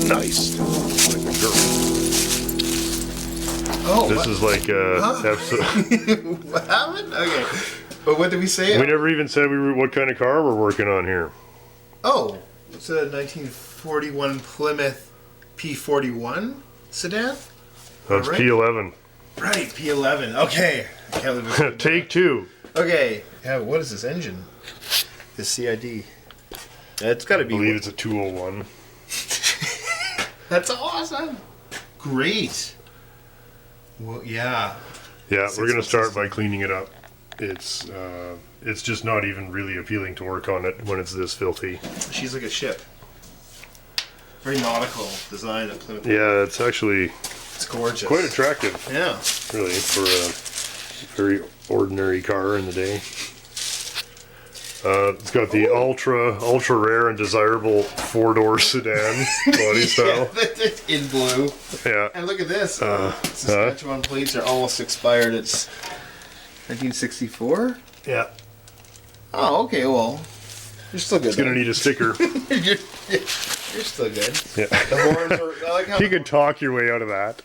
Nice. Like a girl. Oh, this is like episode. What happened? Okay. But what did we say? We never even said what kind of car we're working on here. Oh, it's a 1941 Plymouth P-11 sedan? That's right? P-11. Right, P-11. Okay. I can't believe it. Take two. Okay. Yeah, what is this engine? This CID. It's got to be. I believe it's a 201. That's awesome. Great. Well, yeah. Yeah, we're gonna start by cleaning it up. It's just not even really appealing to work on it when it's this filthy. She's like a ship. Very nautical design of Plymouth. Yeah, it's actually It's gorgeous. quite attractive, Yeah. really, for a very ordinary car in the day. It's got the ultra rare and desirable 4-door sedan body style. Yeah, in blue. Yeah. And look at this. Saskatchewan plates are almost expired. It's 1964. Yeah. Oh, okay. Well, you're still good. It's gonna need a sticker. you're still good. Yeah. The horns are. I like how You could talk your way out of that.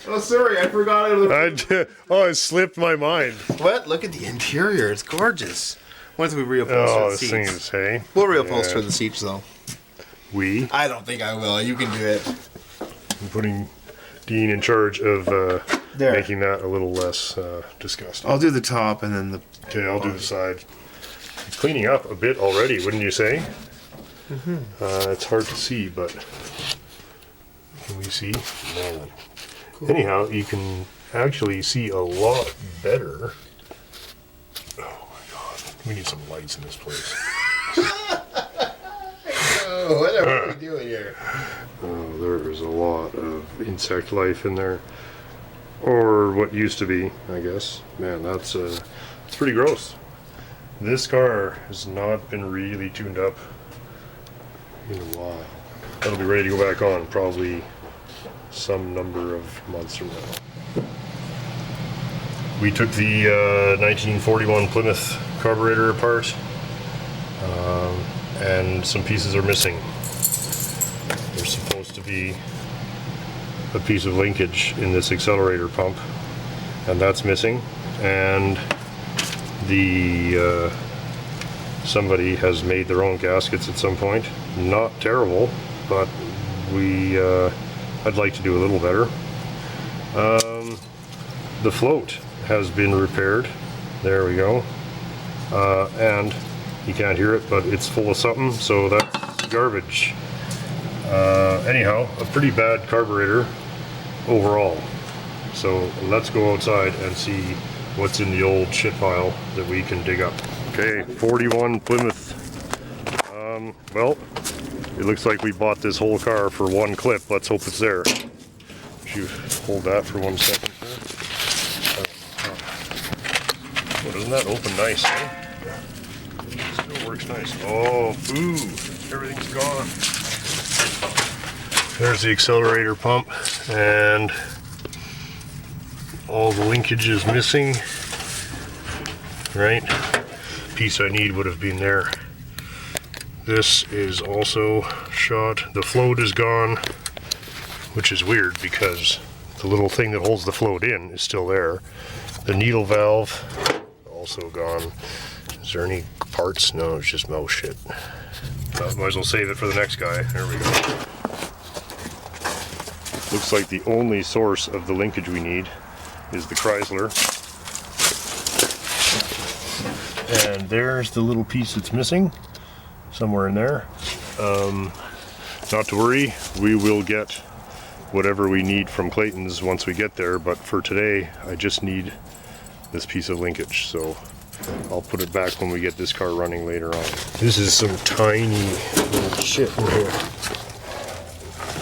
Oh, sorry, I forgot it. It slipped my mind. What? Look at the interior. It's gorgeous. Once we reupholster Oh, the this thing seats. is, hey? We'll reupholster Yeah. the seats, though. We? I don't think I will. You can do it. I'm putting Dean in charge of There. making that a little less disgusting. I'll do the top and then the. Okay, I'll do the side. It's cleaning up a bit already, wouldn't you say? Mm-hmm. It's hard to see, but can we see? No. Cool. Anyhow, you can actually see a lot better. Oh my god, we need some lights in this place. Oh, what are we doing here? Oh, there is a lot of insect life in there. Or what used to be, I guess. Man, that's it's pretty gross. This car has not been really tuned up in a while. That'll be ready to go back on probably some number of months from now. We took the 1941 Plymouth carburetor apart, and some pieces are missing. There's supposed to be a piece of linkage in this accelerator pump, and that's missing. And the somebody has made their own gaskets at some point. Not terrible, but I'd like to do a little better. The float has been repaired. There we go. And you can't hear it, but it's full of something, so that's garbage. Anyhow, a pretty bad carburetor overall. So let's go outside and see what's in the old shit pile that we can dig up. Okay, 41 Plymouth. Well, it looks like we bought this whole car for one clip. Let's hope it's there. Would you hold that for 1 second? Oh, doesn't that open nice, eh? Still works nice. Oh, boo! Everything's gone. There's the accelerator pump, and all the linkage is missing. Right? Piece I need would have been there. This is also shot. The float is gone, which is weird because the little thing that holds the float in is still there. The needle valve also gone. Is there any parts? No, it's just mouse shit. Might as well save it for the next guy. There we go. Looks like the only source of the linkage we need is the Chrysler. And there's the little piece that's missing. Somewhere in there. Not to worry, we will get whatever we need from Clayton's once we get there, but for today I just need this piece of linkage, so I'll put it back when we get this car running later on. This is some tiny little shit in here.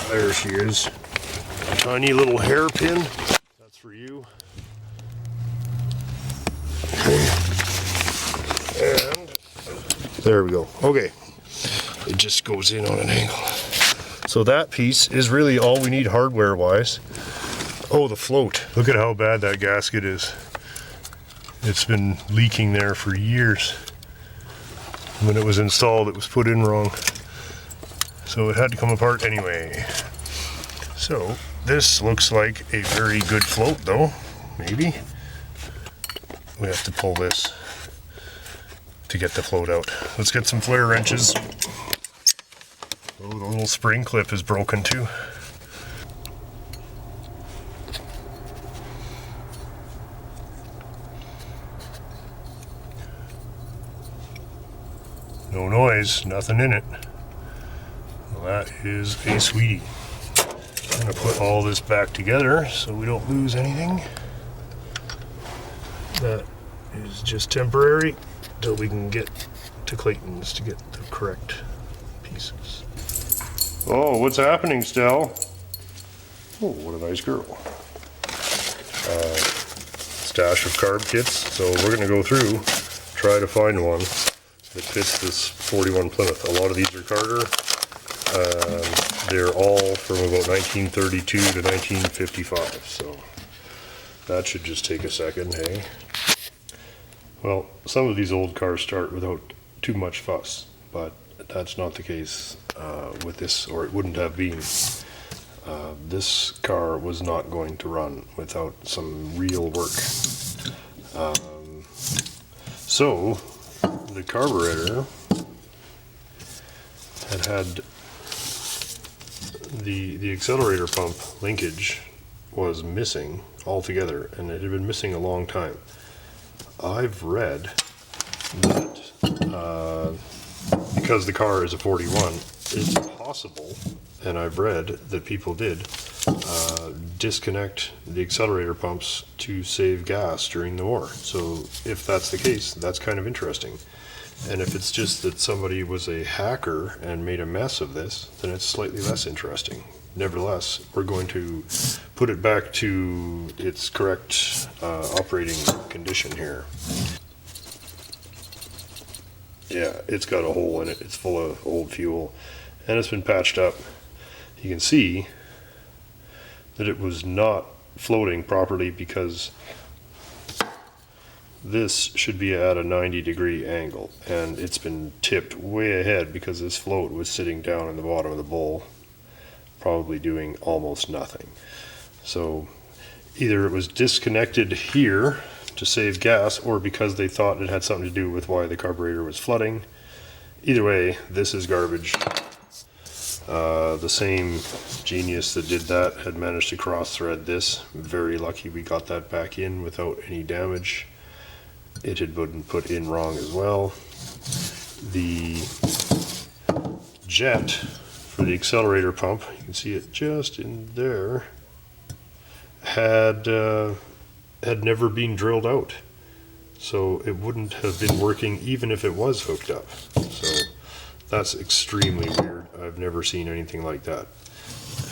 There she is. A tiny little hairpin. That's for you. And there we go. Okay. It just goes in on an angle. So that piece is really all we need hardware wise. Oh, the float. Look at how bad that gasket is. It's been leaking there for years. When it was installed, it was put in wrong. So it had to come apart anyway. So this looks like a very good float though, maybe. We have to pull this to get the float out. Let's get some flare wrenches. Oh, the little spring clip is broken too. No noise, nothing in it. Well, that is a sweetie. I'm gonna put all this back together so we don't lose anything. That is just temporary until we can get to Clayton's to get the correct pieces. Oh, what's happening, Stell? Oh, what a nice girl. Stash of carb kits. So we're gonna go through, try to find one that fits this 41 Plymouth. A lot of these are Carter. They're all from about 1932 to 1955, so that should just take a second, hey? Well, some of these old cars start without too much fuss, but that's not the case with this, or it wouldn't have been. This car was not going to run without some real work. So the carburetor had the accelerator pump linkage was missing altogether, and it had been missing a long time. I've read that because the car is a 41, it's possible, and I've read that people did disconnect the accelerator pumps to save gas during the war. So if that's the case, that's kind of interesting. And if it's just that somebody was a hacker and made a mess of this, then it's slightly less interesting. Nevertheless, we're going to put it back to its correct operating condition here. Yeah, it's got a hole in it. It's full of old fuel, and it's been patched up. You can see that it was not floating properly because this should be at a 90-degree angle, and it's been tipped way ahead because this float was sitting down in the bottom of the bowl, probably doing almost nothing. So either it was disconnected here to save gas, or because they thought it had something to do with why the carburetor was flooding. Either way, this is garbage. The same genius that did that had managed to cross-thread this. Very lucky we got that back in without any damage. It had been put in wrong as well. The jet for the accelerator pump, you can see it just in there, had never been drilled out. So it wouldn't have been working even if it was hooked up. So that's extremely weird. I've never seen anything like that.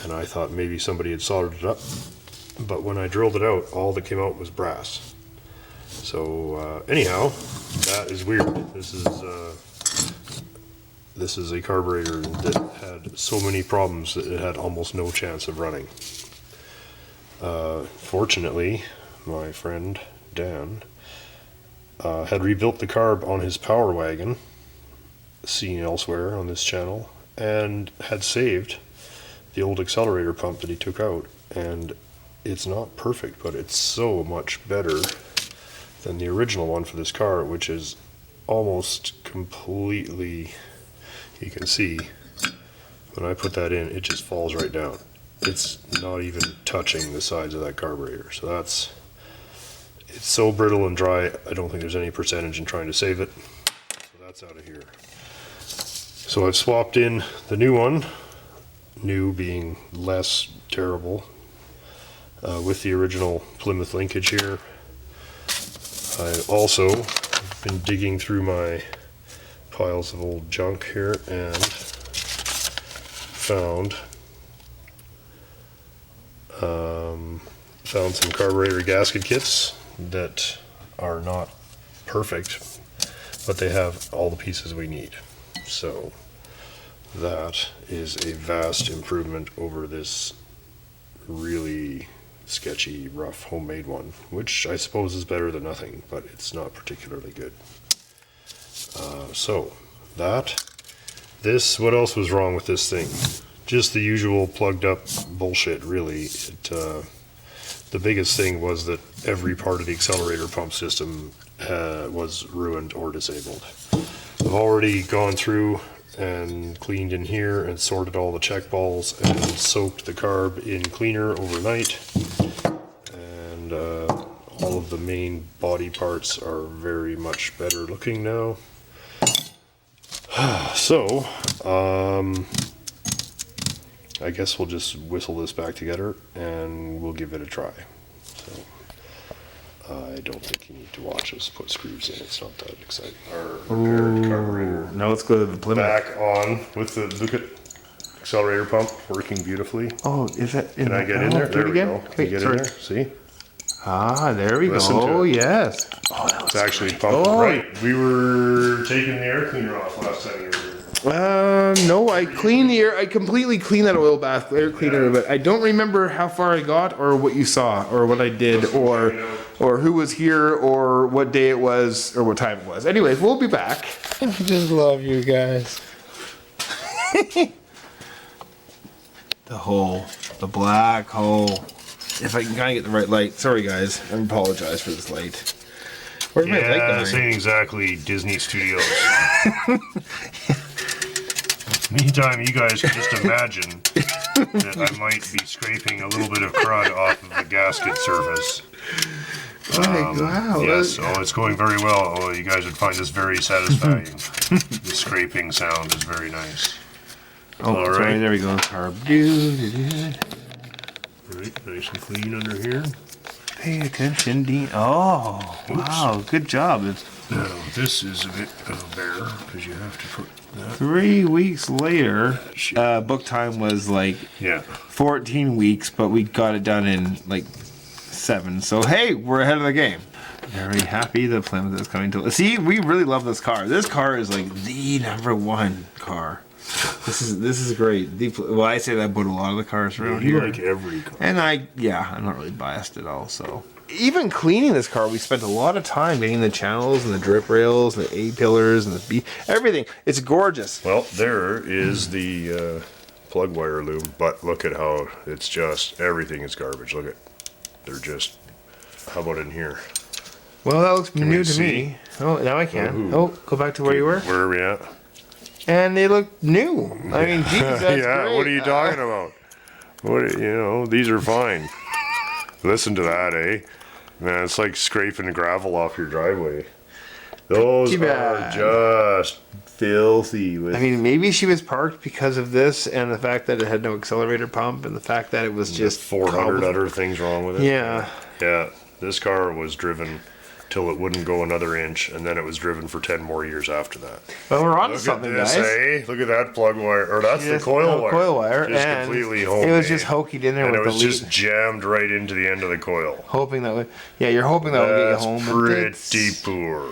And I thought maybe somebody had soldered it up. But when I drilled it out, all that came out was brass. So anyhow, that is weird. This is a carburetor that had so many problems that it had almost no chance of running. Fortunately, my friend Dan had rebuilt the carb on his Power Wagon, seen elsewhere on this channel, and had saved the old accelerator pump that he took out. And it's not perfect, but it's so much better than the original one for this car, which is almost completely, you can see when I put that in, it just falls right down. It's not even touching the sides of that carburetor. So it's so brittle and dry, I don't think there's any percentage in trying to save it. So that's out of here. So I've swapped in the new one, new being less terrible, with the original Plymouth linkage here. I also been digging through my piles of old junk here and found some carburetor gasket kits that are not perfect, but they have all the pieces we need. So that is a vast improvement over this really sketchy, rough, homemade one, which I suppose is better than nothing, but it's not particularly good. So, what else was wrong with this thing? Just the usual plugged up bullshit, really. The biggest thing was that every part of the accelerator pump system was ruined or disabled. I've already gone through and cleaned in here and sorted all the check balls and soaked the carb in cleaner overnight. And all of the main body parts are very much better looking now. So, I guess we'll just whistle this back together and we'll give it a try. So, I don't think you need to watch us put screws in. It's not that exciting. Our repaired carburetor. Now let's go to the Plymouth. Back on with the look at accelerator pump working beautifully. Oh, is that? Can I get in there? There we go. Can you get in there? See? Ah, there we Listen go. to Oh, it. yes. Oh, that It's actually pumping right. We were taking the air cleaner off last time you were here. No, I cleaned the air. I completely cleaned that oil bath air cleaner, but I don't remember how far I got, or what you saw, or what I did, or who was here, or what day it was, or what time it was. Anyways, we'll be back. I just love you guys. The hole, the black hole. If I can kind of get the right light. Sorry, guys. I apologize for this light. Where's my light Yeah, going? this ain't exactly Disney Studios. Meantime, you guys can just imagine that I might be scraping a little bit of crud off of the gasket surface. Wow. Yes, it's going very well. Oh, you guys would find this very satisfying. The scraping sound is very nice. Oh, All sorry. right. There we go. Carb. Right, nice and clean under here. Pay attention, Dean. Oh, wow. Good job. It's Now, this is a bit of a bear, because you have to put that. 3 weeks later. Book time was like Yeah. 14 weeks, but we got it done in like 7. So, hey, we're ahead of the game. Very happy the Plymouth is coming to... See, we really love this car. This car is like the #1 car. This is great. Well, I say that about a lot of the cars around You here. like every car. And I'm not really biased at all, so. Even cleaning this car, we spent a lot of time getting the channels and the drip rails and the A-pillars and the B, everything. It's gorgeous. Well, there is the plug wire loom, but look at how it's just, everything is garbage. Look at, they're just, how about in here? Well, that looks new to see? me. Oh, now I can. Ooh. Oh, go back to where you were. Where are we at? And they look new. I mean, geez, that's Yeah, great. what are you talking about? These are fine. Listen to that, eh? Man, it's like scraping gravel off your driveway. Those Too are bad. just filthy. With I mean, maybe she was parked because of this and the fact that it had no accelerator pump and the fact that it was just 400 other things wrong with it. Yeah. Yeah, this car was driven till it wouldn't go another inch, and then it was driven for 10 more years after that. Well, we're on to Look something, at this, guys. eh? Look at that plug wire, or that's Just- the coil wire. Coil wire, Just and completely it homemade. was just hokied in there and with it was the just jammed right into the end of the coil. hoping that would, yeah, you're hoping that will get you That's home. but pretty it's- poor.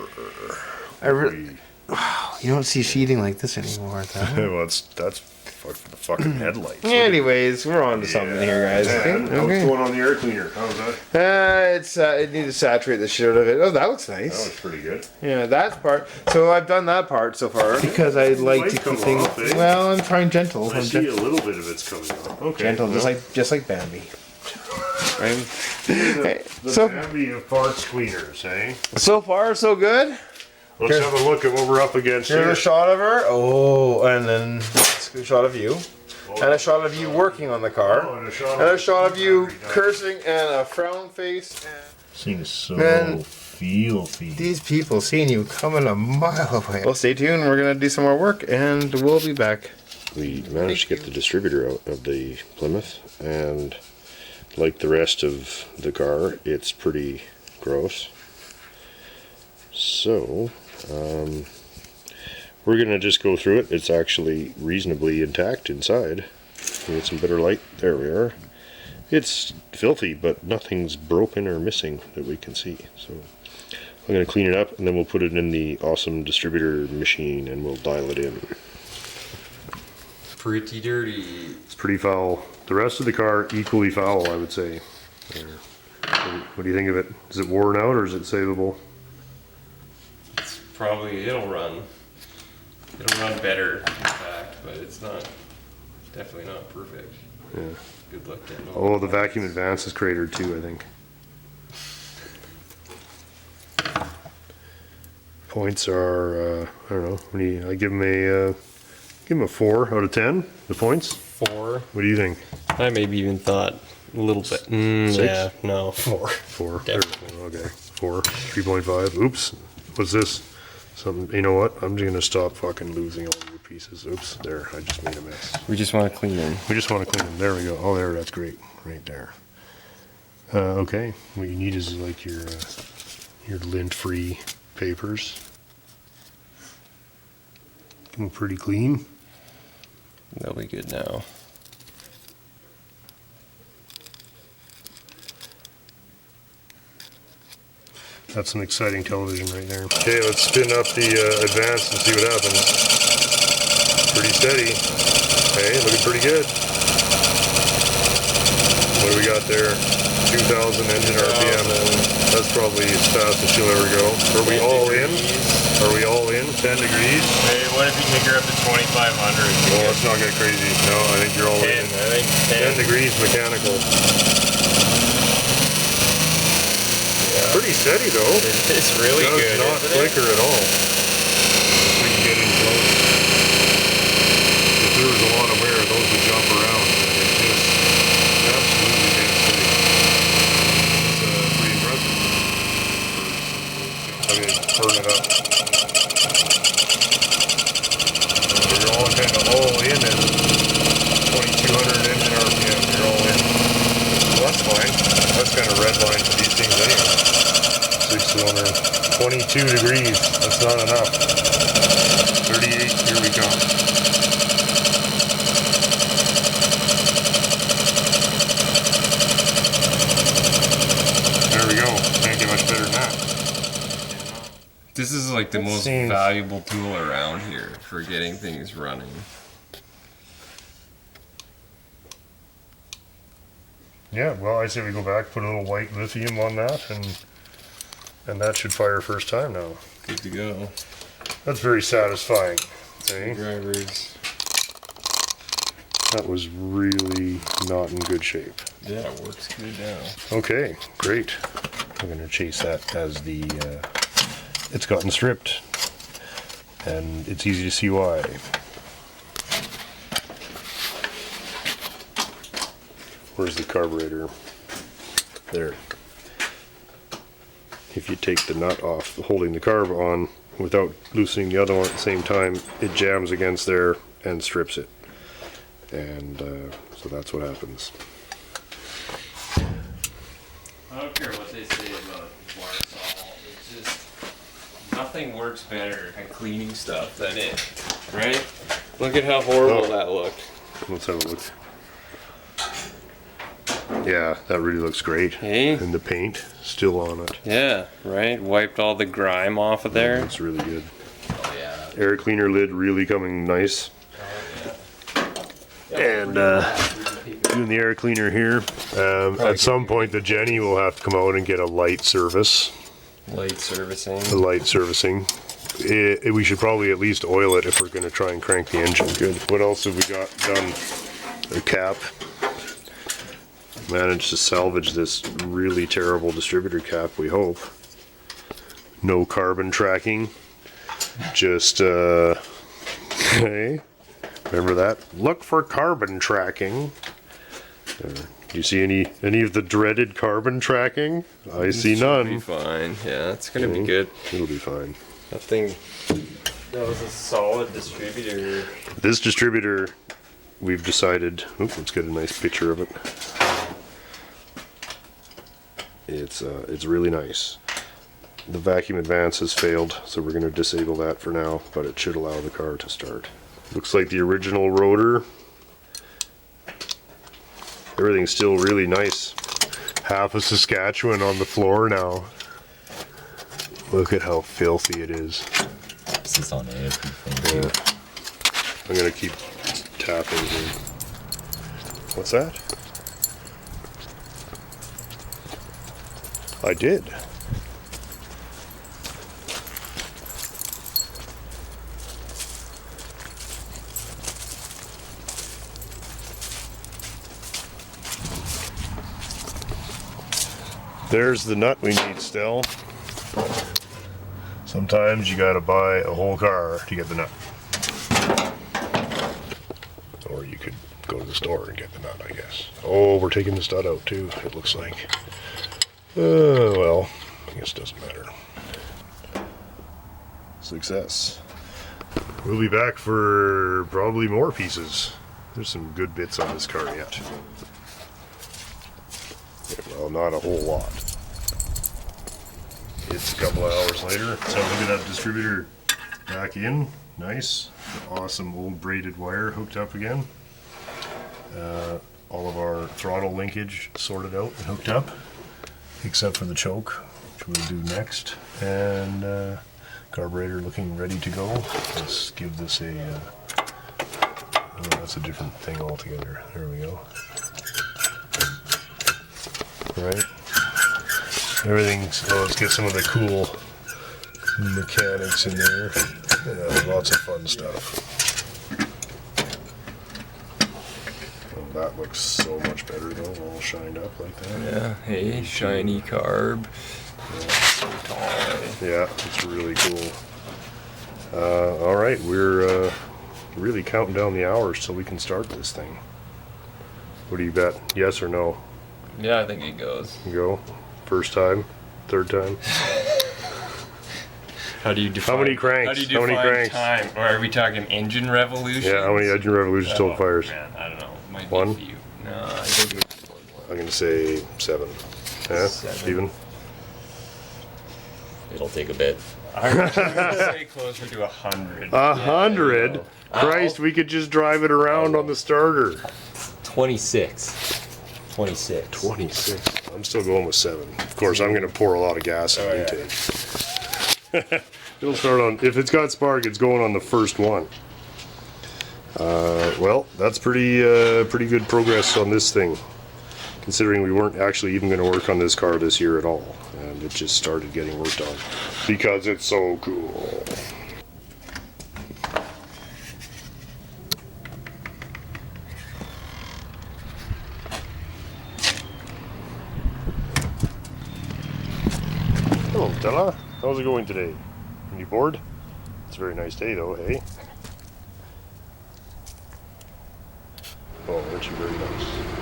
You don't see sheething like this anymore. Though. Well, that's for the fucking headlights. Anyways, we're on to something here, guys. And what's Okay. going on the air cleaner? How's that? It needs to saturate the shit out of it. Oh, that looks That nice. looks pretty good. Yeah, that part. So I've done that part so far because I like might to come keep things. off, eh? Well, I'm trying gentle. I I'm see a little bit of it's coming off. Okay. gentle, just like Bambi. Right? Hey, The so Bambi of parts cleaners, eh? so far so good. Let's have a look at what we're up against Here's here. a shot of her. Oh, and then a shot of you. And a shot of you working on the car. Oh, and And a shot of you cursing and a frown face. Seems so Man. filthy. These people seeing you coming a mile away. Well, stay tuned. We're going to do some more work and we'll be back. We managed to get the distributor out of the Plymouth, and like the rest of the car, it's pretty gross. So, we're going to just go through it. It's actually reasonably intact inside. We get some better light. There we are. It's filthy, but nothing's broken or missing that we can see. So I'm going to clean it up, and then we'll put it in the awesome distributor machine, and we'll dial it in. Pretty dirty. It's pretty foul. The rest of the car, equally foul, I would say. There. What do you think of it? Is it worn out or is it savable? It's probably, it'll run better, in fact, but it's not, definitely not perfect. Yeah. Good luck getting Oh, the vacuum advance is cratered too, I think. Points are, I don't know, I give him a 4 out of 10, the points. 4. What do you think? I maybe even thought a little bit. 6? Yeah, no, 4. 4. Definitely. Okay, 4. 3.5. Oops. What's this? Something, you know what? I'm just gonna stop fucking losing all your pieces. Oops, there, I just made a mess. We just want to clean them. We just want to clean them. There we go. Oh, there, that's great. Right there. Okay, what you need is like your lint-free papers. Come on, pretty clean. They'll be good now. That's some exciting television right there. Okay, let's spin up the advance and see what happens. Pretty steady. Hey, looking pretty good. What do we got there? 2,000 engine RPM. That's probably as fast as she'll ever go. Are we all in? Are we all in? 10 degrees? Hey, what if you take her up to 2,500? Well, let's not get crazy. No, I think you're all 10, in. I think 10 10. degrees mechanical. Pretty steady though. It's really Does good. not isn't it? flicker at all. If we can get in close. If there was a lot of wear, those would jump around. And it just absolutely dead steady. It's pretty impressive. Okay, turn it up. You're all kind of all in at 2,200 engine RPM. You're all in. Well, that's fine. That's kind of red line for these things anyway. 6-cylinder, 22 degrees, that's not enough. 38, here we go. There we go, can't get much better than that. This is like the most seems- valuable tool around here for getting things running. Yeah, well, I say we go back, put a little white lithium on that, and that should fire first time now. Good to go. That's very satisfying. Eh? Drivers. That was really not in good shape. Yeah, it works good now. Okay, great. I'm going to chase that as it's gotten stripped. And it's easy to see why. Where's the carburetor? There. If you take the nut off holding the carb on without loosening the other one at the same time, it jams against there and strips it. And so that's what happens. I don't care what they say about Warsall. It's just nothing works better at cleaning stuff than it, right? Look at how horrible that looked. Let's have a look. Yeah, that really looks great. Hey? And the paint still on it. Yeah, right. Wiped all the grime off of there. It's really good. Oh yeah. Air cleaner lid really coming nice. And doing the air cleaner here. At some point the Jenny will have to come out and get a light service. Light servicing. The light servicing. We should probably at least oil it if we're going to try and crank the engine. Good. What else have we got done? A cap. Managed to salvage this really terrible distributor cap, we hope. No carbon tracking. Just, okay. Remember that? Look for carbon tracking. Do you see any of the dreaded carbon tracking? I see Should be none. fine. Yeah, it's gonna be good. It'll be fine. That thing. That was a solid distributor. This distributor, we've decided. Oops, let's get a nice picture of it. It's really nice. The vacuum advance has failed, so we're going to disable that for now, but it should allow the car to start. Looks like the original rotor. Everything's still really nice. Half of Saskatchewan on the floor now. Look at how filthy it is. This is on air. Yeah. I'm going to keep tapping here. What's that? I did. There's the nut we need still. Sometimes you gotta buy a whole car to get the nut. Or you could go to the store and get the nut, I guess. Oh, we're taking the stud out too, it looks like. Well, I guess it doesn't matter. Success. We'll be back for probably more pieces. There's some good bits on this car yet. Yeah, well, not a whole lot. It's a couple of hours later. So look at that distributor back in. Nice. Awesome old braided wire hooked up again. All of our throttle linkage sorted out and hooked up, except for the choke, which we'll do next. And carburetor looking ready to go. Let's give this a, oh, that's a different thing altogether. There we go. Right. Everything's, oh, let's get some of the cool mechanics in there. Yeah, lots of fun stuff. Oh, that looks so much better though, all shined up like that. Yeah, hey, shiny carb. Yeah, it's really cool. All right, we're really counting down the hours till we can start this thing. What do you bet? Yes or no? Yeah, I think it goes. Go. First time, third time. How do you define? How many cranks? How do you How many define cranks? time? Or are we talking engine revolutions? Yeah, how many engine revolutions total fires? Man, I don't know. Might One? be a few. No, I think it's more. I'm gonna say 7. Yeah, 7. even. It'll take a bit. I'm gonna say closer to 100. 100? Christ, we could just drive it around on the starter. 26. 26. 26. I'm still going with 7. Of course, I'm gonna pour a lot of gas in the intake. It'll start on, if it's got spark, it's going on the first one. Well, that's pretty good progress on this thing, considering we weren't actually even going to work on this car this year at all, and it just started getting worked on because it's so cool. Hello, Stella. How's it going today? You bored? It's a very nice day though, hey? Oh, aren't you very nice?